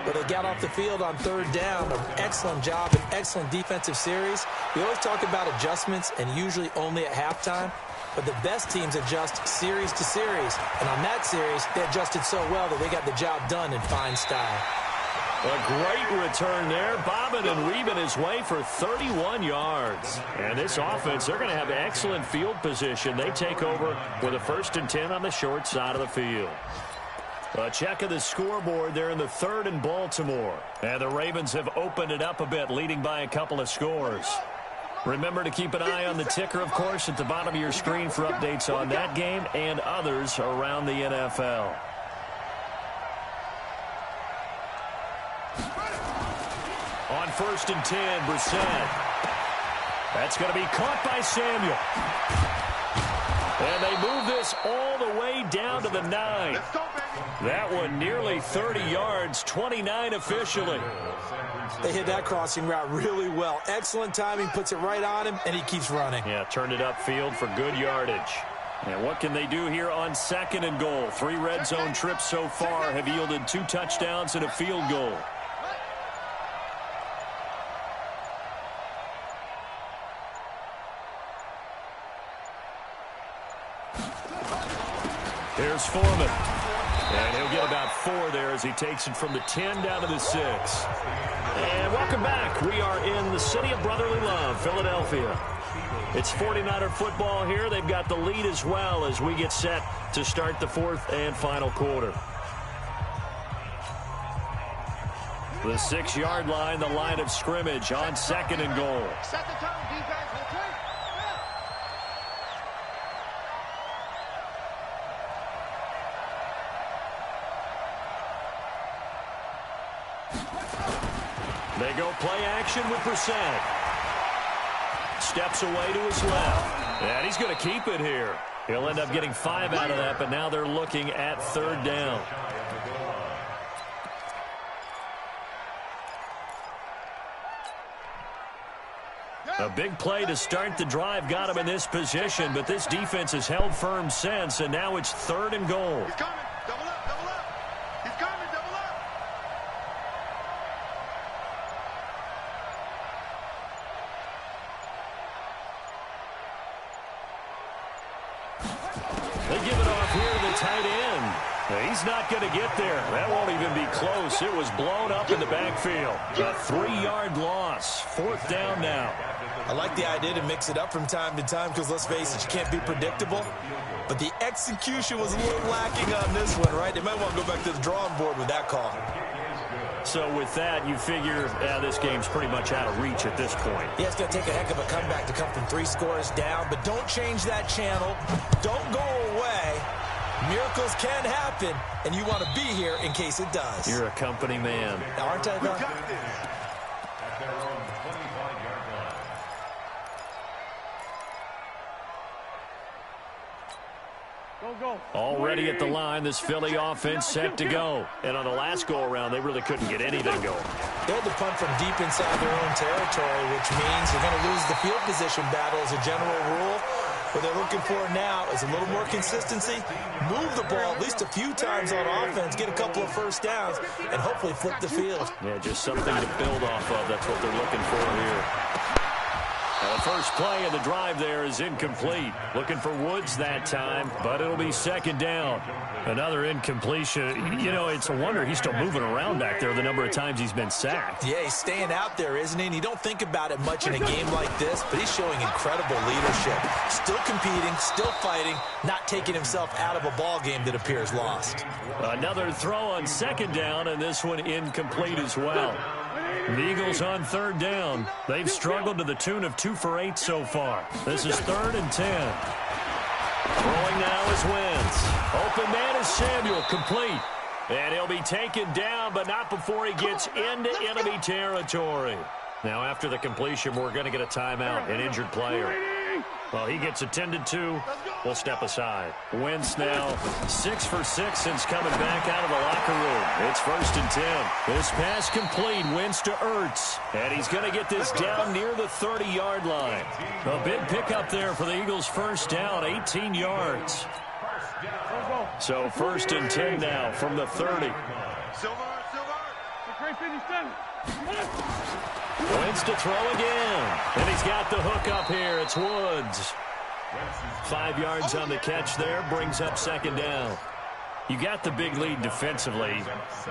But they got off the field on 3rd down. An excellent job, an excellent defensive series. We always talk about adjustments and usually only at halftime. But the best teams adjust series to series. And on that series, they adjusted so well that they got the job done in fine style. A great return there, bobbing and weaving his way for 31 yards. And this offense, they're going to have excellent field position. They take over with a 1st and 10 on the short side of the field. A check of the scoreboard there in the 3rd and Baltimore. And the Ravens have opened it up a bit, leading by a couple of scores. Remember to keep an eye on the ticker, of course, at the bottom of your screen for updates on that game and others around the NFL. On 1st and 10, Brissett. That's going to be caught by Samuel. And they move this all the way down to the 9. That one nearly 30 yards, 29 officially. They hit that crossing route really well. Excellent timing, puts it right on him, and he keeps running. Yeah, turned it upfield for good yardage. And what can they do here on 2nd and goal? 3 red zone trips so far have yielded 2 touchdowns and a field goal. Here's Foreman. And he'll get about 4 there as he takes it from the 10 down to the 6. And welcome back. We are in the city of brotherly love, Philadelphia. It's 49er football here. They've got the lead as well as we get set to start the 4th and final quarter. The 6-yard line, the line of scrimmage on 2nd and goal. Set the tone, defense. Okay. They go play action with Brissett. Steps away to his left. And he's going to keep it here. He'll end up getting 5 out of that, but now they're looking at 3rd down. A big play to start the drive got him in this position, but this defense has held firm since, and now it's 3rd and goal. He's coming. Double up, double up. He's coming, double up. They give it off here to the tight end. He's not going to get there. That won't even be close. It was blown up in the backfield. A 3-yard loss. 4th down now. I like the idea to mix it up from time to time because, let's face it, you can't be predictable. But the execution was a little lacking on this one, right? They might want to go back to the drawing board with that call. So with that, you figure this game's pretty much out of reach at this point. Yeah, it's going to take a heck of a comeback to come from 3 scores down, but don't change that channel. Don't go away. Miracles can happen, and you want to be here in case it does. You're a company man. Aren't I, though? Already at the line, this Philly offense set to go. And on the last go-around, they really couldn't get anything going. They had to punt from deep inside their own territory, which means you're going to lose the field position battle as a general rule. What they're looking for now is a little more consistency, move the ball at least a few times on offense, get a couple of 1st downs, and hopefully flip the field. Yeah, just something to build off of. That's what they're looking for here. Now the first play of the drive there is incomplete. Looking for Woods that time, but it'll be 2nd down. Another incompletion. You know, it's a wonder he's still moving around back there the number of times he's been sacked. Yeah, he's staying out there, isn't he? And you don't think about it much in a game like this, but he's showing incredible leadership. Still competing, still fighting, not taking himself out of a ball game that appears lost. Another throw on 2nd down, and this one incomplete as well. The Eagles on 3rd down. They've struggled to the tune of 2 for 8 so far. This is 3rd and 10. Throwing now is Wentz. Open man is Samuel, complete. And he'll be taken down, but not before he gets into enemy territory. Now, after the completion, we're going to get a timeout, an injured player. Well, he gets attended to. We'll step aside. Wentz now 6 for 6 since coming back out of the locker room. It's 1st and 10. This pass complete. Wentz to Ertz. And he's going to get this down near the 30-yard line. A big pickup there for the Eagles' 1st down, 18 yards. So 1st and 10 now from the 30. Wentz to throw again. And he's got the hook up here. It's Woods. 5 yards on the catch there. Brings up 2nd down. You got the big lead defensively.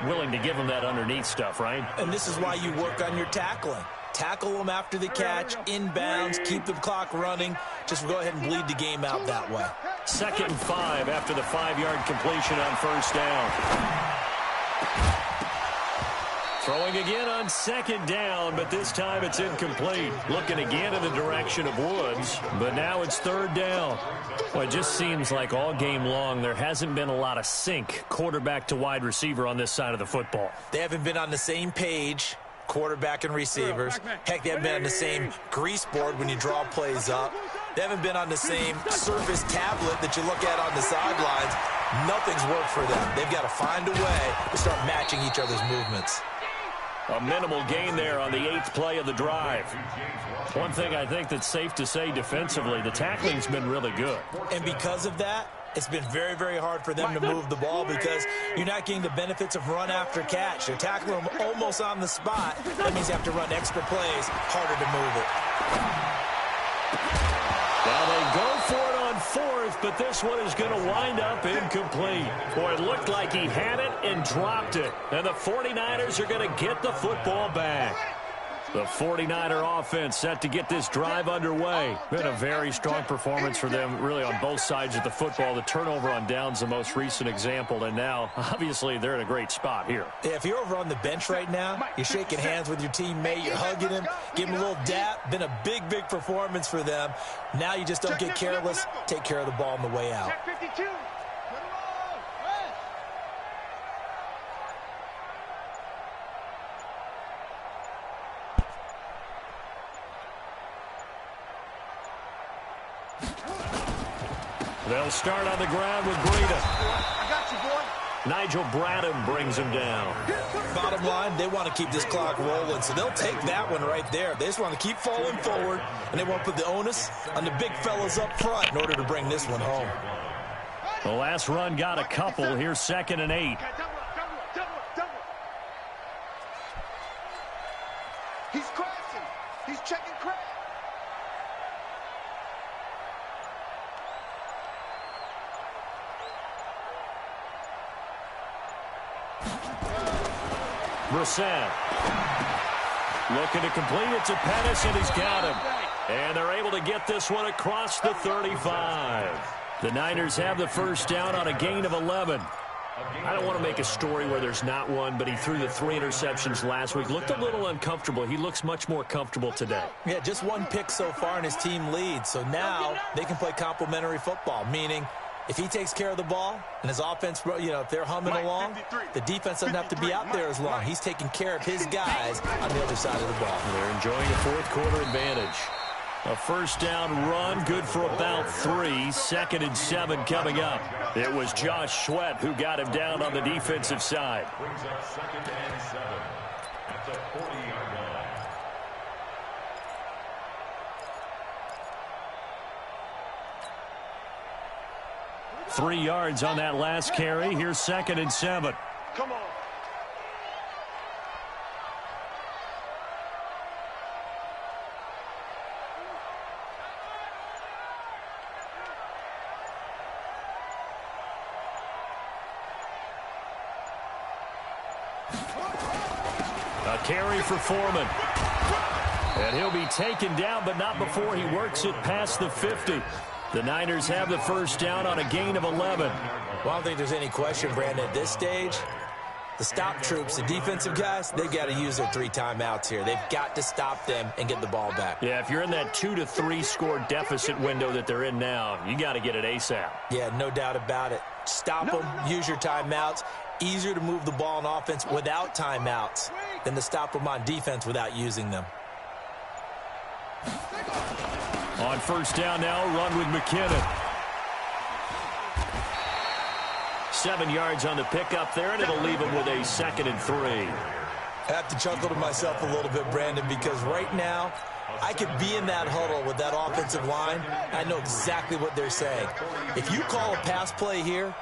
Willing to give him that underneath stuff, right? And this is why you work on your tackling. Tackle them after the catch, inbounds, keep the clock running. Just go ahead and bleed the game out that way. 2nd and 5 after the 5-yard completion on 1st down. Throwing again on 2nd down, but this time it's incomplete. Looking again in the direction of Woods, but now it's 3rd down. Well, it just seems like all game long there hasn't been a lot of sync quarterback to wide receiver on this side of the football. They haven't been on the same page, quarterback and receivers. Heck, they haven't been on the same grease board when you draw plays up. They haven't been on the same Surface tablet that you look at on the sidelines. Nothing's worked for them. They've got to find a way to start matching each other's movements. A minimal gain there on the 8th play of the drive. One thing I think that's safe to say defensively, the tackling's been really good. And because of that, it's been very, very hard for them to move the ball because you're not getting the benefits of run after catch. They're tackling them almost on the spot. That means you have to run extra plays, harder to move it. Now they go for it on 4th, enough, but this one is going to wind up incomplete. Boy, it looked like he had it and dropped it. And the 49ers are going to get the football back. The 49er offense set to get this drive underway. Been a very strong performance for them, really, on both sides of the football. The turnover on downs, the most recent example, and now, obviously, they're in a great spot here. Yeah, if you're over on the bench right now, you're shaking hands with your teammate, you're hugging him, give him a little dap. Been a big, big performance for them. Now you just don't get careless. Take care of the ball on the way out. 52. They'll start on the ground with Breida. I got you, boy. Nigel Bradham brings him down. Bottom line, they want to keep this clock rolling, so they'll take that one right there. They just want to keep falling forward, and they want to put the onus on the big fellas up front in order to bring this one home. The last run got a couple. Here's 2nd and 8. Double. He's crashing. He's checking crash. Brissett looking to complete it to Pettis, and he's got him. And they're able to get this one across the 35. The Niners have the first down on a gain of 11. I don't want to make a story where there's not one, but he threw the 3 interceptions last week. Looked a little uncomfortable. He looks much more comfortable today. Yeah, just 1 pick so far, and his team leads. So now they can play complementary football, meaning if he takes care of the ball and his offense, if they're humming along, the defense doesn't have to be out there as long. He's taking care of his guys on the other side of the ball. They're enjoying a 4th quarter advantage. A first down run, good for about 3. 2nd and 7 coming up. It was Josh Sweat who got him down on the defensive side. Brings up 2nd and 7 at the 40-yard line. 3 yards on that last carry. Here's 2nd and 7. Come on. A carry for Foreman. And he'll be taken down, but not before he works it past the 50. The Niners have the first down on a gain of 11. Well, I don't think there's any question, Brandon, at this stage, the stop troops, the defensive guys, they've got to use their 3 timeouts here. They've got to stop them and get the ball back. Yeah, if you're in that 2 to 3 score deficit window that they're in now, you got to get it ASAP. Yeah, no doubt about it. Stop them, use your timeouts. Easier to move the ball on offense without timeouts than to stop them on defense without using them. On first down now, run with McKinnon. 7 yards on the pickup there, and it'll leave him with a 2nd and 3. I have to chuckle to myself a little bit, Brandon, because right now I could be in that huddle with that offensive line. I know exactly what they're saying. If you call a pass play here,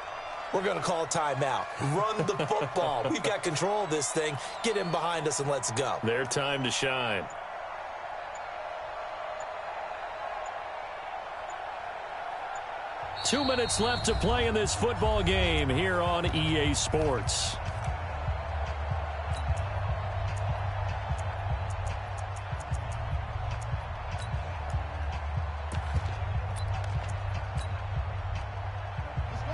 we're going to call a timeout. Run the football. We've got control of this thing. Get in behind us and let's go. Their time to shine. Two minutes left to play in this football game here on EA Sports.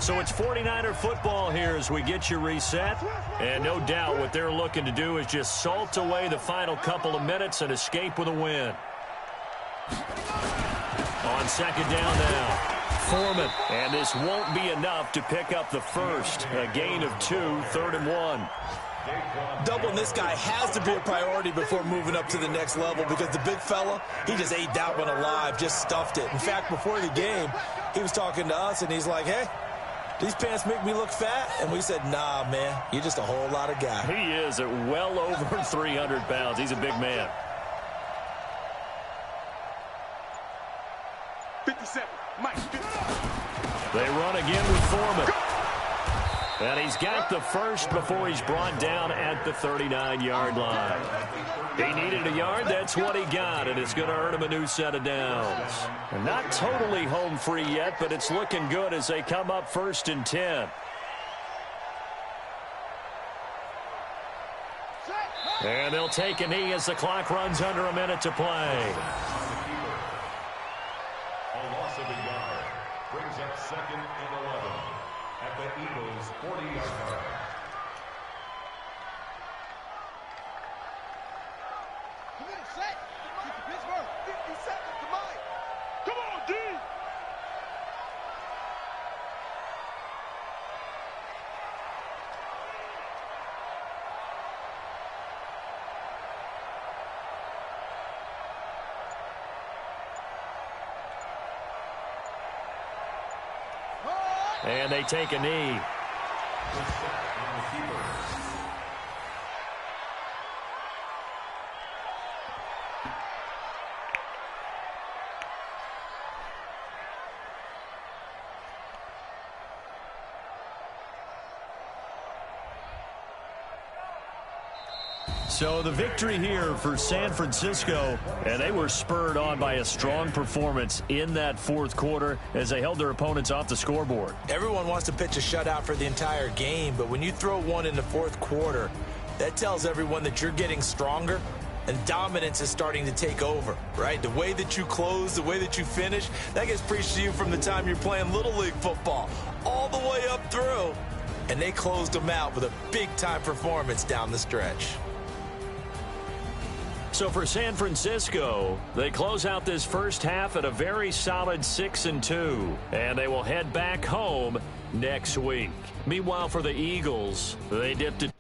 So it's 49er football here as we get you reset. And no doubt what they're looking to do is just salt away the final couple of minutes and escape with a win. On second down now. Foreman. And this won't be enough to pick up the first. A gain of 2, 3rd and 1. Doubling this guy has to be a priority before moving up to the next level because the big fella, he just ate that one alive, just stuffed it. In fact, before the game, he was talking to us, and he's like, hey, these pants make me look fat? And we said, nah, man, you're just a whole lot of guy. He is at well over 300 pounds. He's a big man. 57. Mike, 57. They run again with Foreman. And he's got the first before he's brought down at the 39-yard line. He needed a yard. That's what he got, and it's going to earn him a new set of downs. Not totally home free yet, but it's looking good as they come up 1st and 10. And they'll take a knee as the clock runs under a minute to play. A loss of a yard brings up 2nd and 11 at the Eagles' 40-yard line. Set. Pittsburgh. 50 seconds to mine. Come on, D. And they take a knee. So the victory here for San Francisco, and they were spurred on by a strong performance in that 4th quarter as they held their opponents off the scoreboard. Everyone wants to pitch a shutout for the entire game, but when you throw one in the 4th quarter, that tells everyone that you're getting stronger and dominance is starting to take over, right? The way that you close, the way that you finish, that gets preached to you from the time you're playing Little League football all the way up through. And they closed them out with a big-time performance down the stretch. So for San Francisco, they close out this first half at a very solid 6-2, and they will head back home next week. Meanwhile, for the Eagles, they dipped to